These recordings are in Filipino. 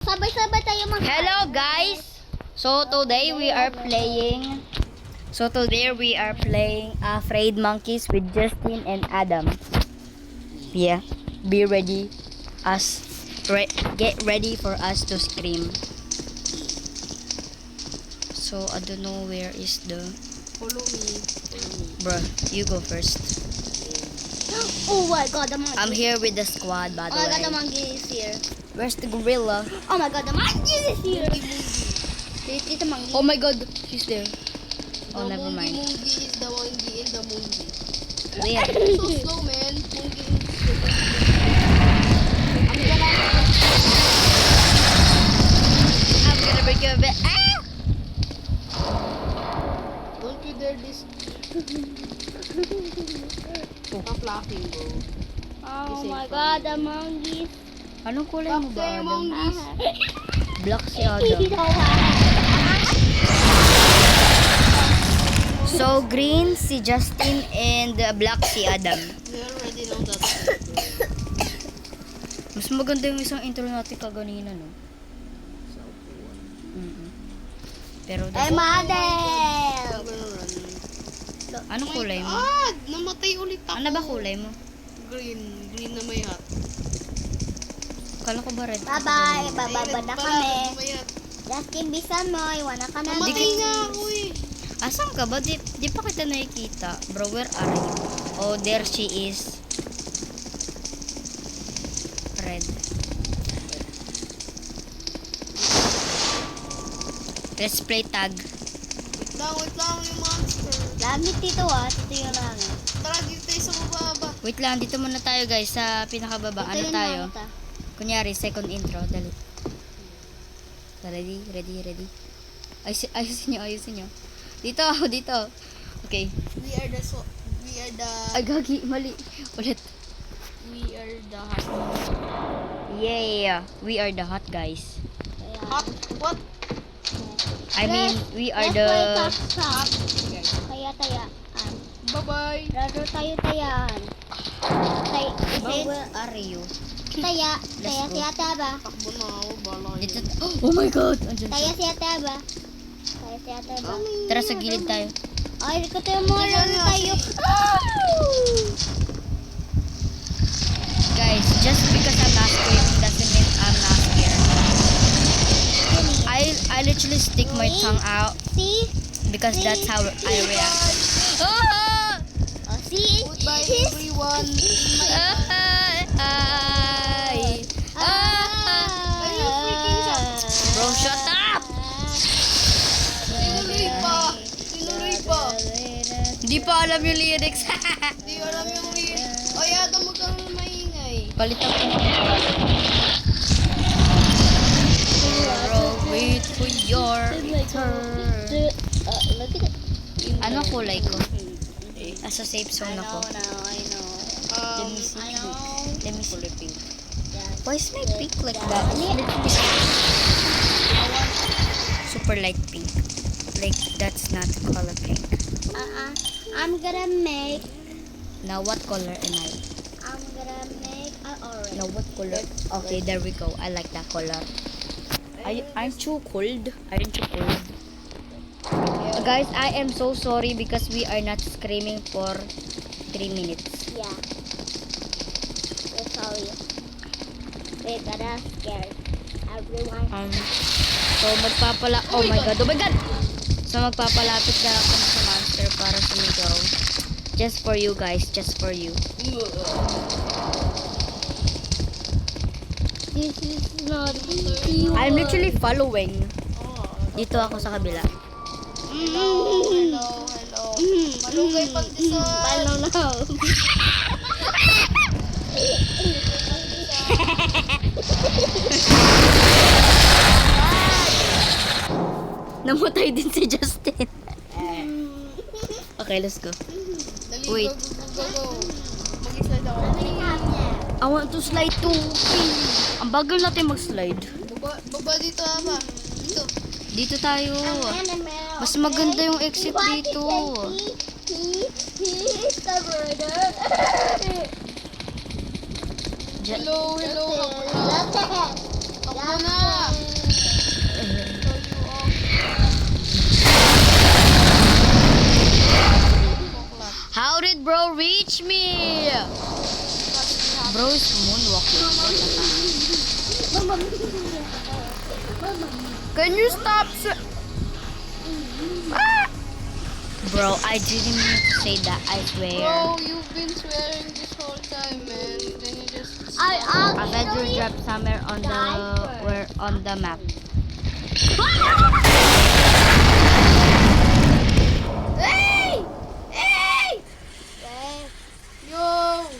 Sabay-sabay tayo mag- Hello guys. So today we are playing Afraid Monkeys with Justin and Adam. Yeah. Be ready get ready for us to scream. So I don't know where is the Follow me. Bruh, you go first. Oh my god, the monkey. I'm here with the squad by Oh the my god, the way. monkey is here. Where's the gorilla? Oh my god, the monkey is here. Tito monkey. Oh my god, she's there. Oh, The never mind. Mungi is the monkey in the movie. Where? So slow, man. Mungi is the I'm gonna break your bed. Ah! Don't you dare this. Stop laughing, bro. Oh my god, the monkey. Anong kulay mo Stop ba, saying Adam? monkeys. Black si Adam. So, green si Justin and black si Adam. We already know that. Mas maganda yung isang intro natin kaganina, no? Mm-mm. Pero, Hey, model. I'm gonna run. anong kulay mo? Ah! Namatay ulit ako. Ano ba kulay mo? Green. Green na may hat. Kala ko ba red? Bye-bye. Bababa na kami. May hat. Justin, bisan mo. Iwan na ka na. Namatay nga ako eh. Asan ka ba? Di pa kita nakikita. Bro, where are you? Oh, there she is. Red. Let's play tag. Wait lang yung monster. Lamit dito Dito yung langit. Tara, dito tayo sa baba. Wait lang, dito muna tayo guys sa pinakababa. Ano Yung tayo? langit, Kunyari, second intro. Dali. Ready. Ayusin nyo. Dito. Okay. We are the Ay, gagi. Mali. Ulit. we are the hot. Yeah. We are the hot guys. Hot? What? I mean, we are Let's the... play top. Taya-tayaan. Bye-bye. Laro tayo tayaan. But where are you? Taya Let's go. siya taba. Takbo na ako. Bala Dito. yun. Oh my god! Andyan Taya siya. siya taba. Taya siya taba. Tara sa gilid tayo. Ay, tayo mo laro tayo. Guys, just because I'm not screaming doesn't mean I'm not scared. I literally stick my tongue out See? because that's how I react. Ah! Oh, see? Goodbye, He's- everyone. Ay! Are you freaking shot? Bro, shut up! Tinuloy pa. Hindi pa alam yung lyrics. Di alam yung real. O yata magkaroon ng maingay. Palitan ko na. Bro, wait for your return. Look at it. Ano kulay ko? Nasa safe zone ako. I know. Let me see. I know. Let me see. Pink. Why is my pink like that? Super light pink. Like, that's not color pink. I'm gonna make. Now, what color am I? I'm gonna make an orange. Now, what color? Okay, there we go. I like that color. Aren't you cold? Aren't you cold? Guys, I am so sorry because we are not screaming for 3 minutes. Yeah. We're sorry. We're gonna scare everyone. So, oh my god. So, magpapalapit na ako sa monster para sumigaw. Just for you guys, just for you. This is not easy. I'm literally following. Dito ako sa kabila. Hello. Malugay pagdisol. Follow now. Namatay din si Justin. Okay, let's go. Dali, Wait. go. Mag-slide ako. I want to slide too. Ang bagal natin mag-slide. Baba dito, Ama. Dito. Dito tayo. Mas maganda yung exit dito. He's the murderer. Hello. That's it. Takbo na. Bro is moonwalking. What the heck? Can you stop? Bro, I didn't mean to say that, I swear. Bro, you've been swearing this whole time, man. Then you just. I I bet you actually dropped somewhere on the where on the map. Hey! Hey! Yo!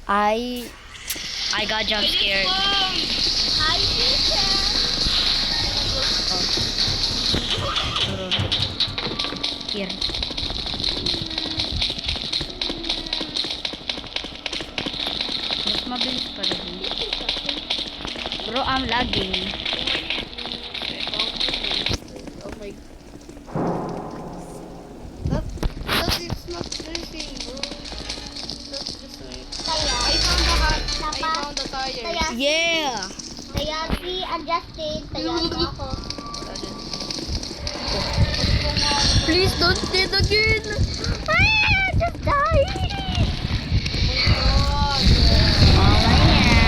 I got jump scared. Hi, teacher. Here. Mas mabilis pala dun. Bro, I'm lagging. Oh my. That it's not drifting, bro. That's just like. I found the tire. Yeah! Kaya si Justin, kaya ako. Please don't dead again! Just die. Oh my god.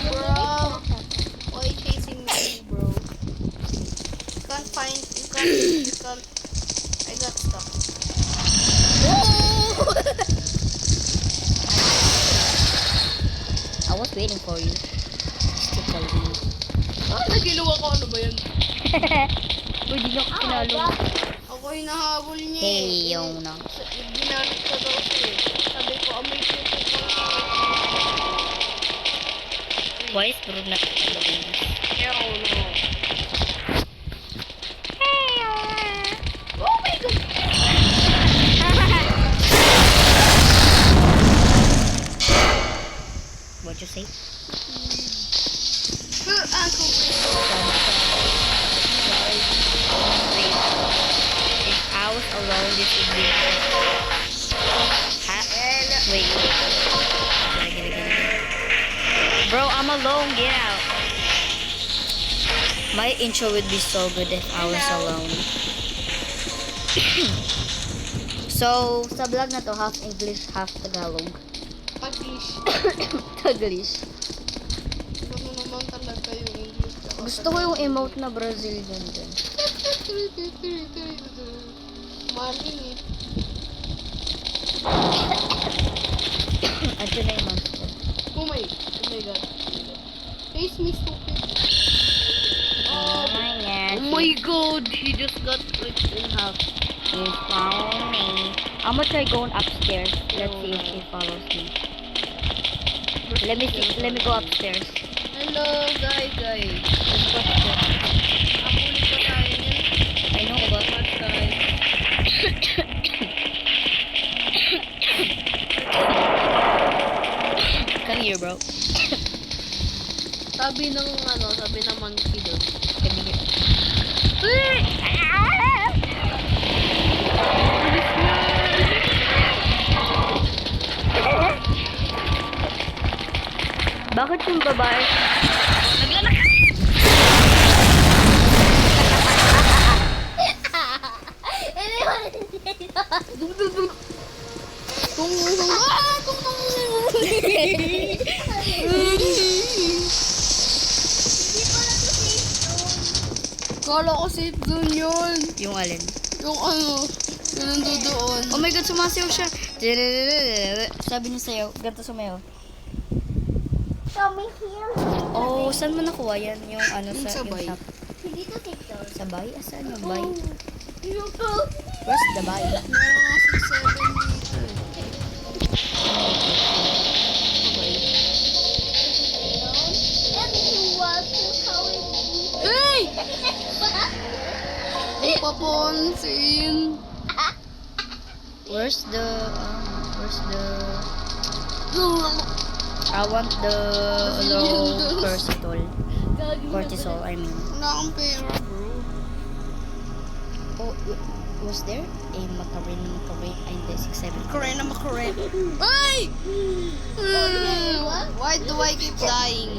Bro, why you chasing me, bro? You can't find. You can't. I got stuck. I was waiting for you. Still calling me. Ginawa ko ano ba yan? Uy, di ako pinalo. Ako hinahabol niya. Hey, yo, no. Ginamit ko daw siya. Sabi ko, amoy ko ko. Why is Bro not following us? Hell no. Oh my god. What you say? Uncle If I was alone, this would be. Wait. Get. Bro, I'm alone. Get out. My intro would be so good if I was alone. So, sa vlog na to, half English, half Tagalog. Paglish. Taglish. Ano naman talaga yung English. Gusto ko yung emote na Brazil dun. Maling eh. Ito na yung monster. Oh my god. Face me stupid. Oh my god. Oh my god, he just got split in half. He's following me. I'm gonna try going upstairs. Let's see if he follows me. Let me go upstairs. Hello, guys. Apulit pa tayo niyan. I know, but Guys. come here, bro. Sabi ng monkey doon. Come here. Bakit yung babae? Kala ko safe zone yun. Yung alin? Yung ano, yung nandoon. Oh my god, sumasayaw siya. Sabi niya sayaw, ganito sumayaw. Show me here. Oh, saan mo nakuha yan? Yung ano Yung sa sabay. yung shop? Dito, dito. Sabay? Asan yung bay? Yung go. Where's the bay? Meron nga 6-7 dito eh. And you want to how it Hey! Huwag paponsin. Where's the I want the low cortisol, I mean. Wala akong pera, bro. Oh, was there a macaroni? Ay, hindi, 6-7. Macarena. Ay! Why do I keep dying?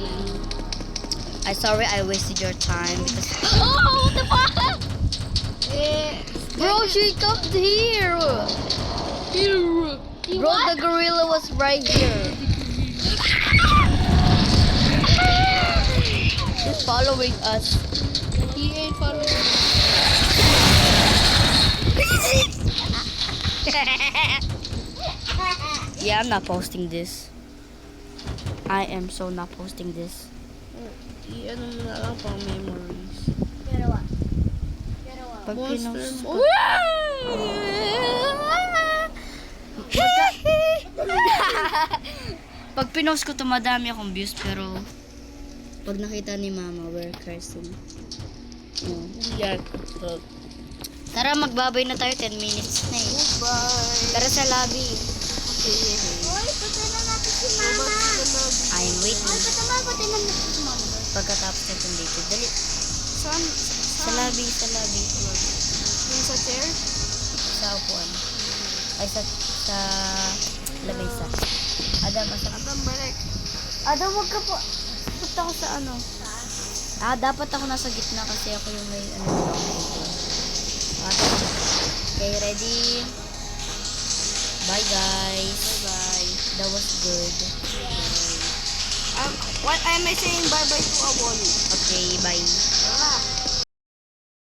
I'm sorry I wasted your time because Oh, what the fuck? bro, she comes here. Here. Bro, the gorilla was right here. following us. He ain't following me. Yeah, I'm not posting this. I am so not posting this. Ano mo na lang pang memories. Pag Monster pinost mo. ko, pag pinost ko to, madami akong views, pero pag nakita ni Mama, we're cursing. Oh. Yeah. Tara, magbabay na tayo. 10 minutes na eh. Bye. Tara sa lobby. Hoy, patay na natin si Mama. I'm waiting. Patay na natin si Mama. Pagkatapos na itong dito. Dali. Saan? Sa lobby, sa lobby. Yung sa chair? Sa upuan. Ay, sa lamesa. Adam, asa ka? Adam, balik. Adam, wag ka po. Punta ko sa ano. Dapat ako nasa gitna kasi ako yung may ano dito. Okay, ready? Bye, guys. Bye-bye. That was good. What am I saying bye-bye to a wall? Okay, bye. Ah.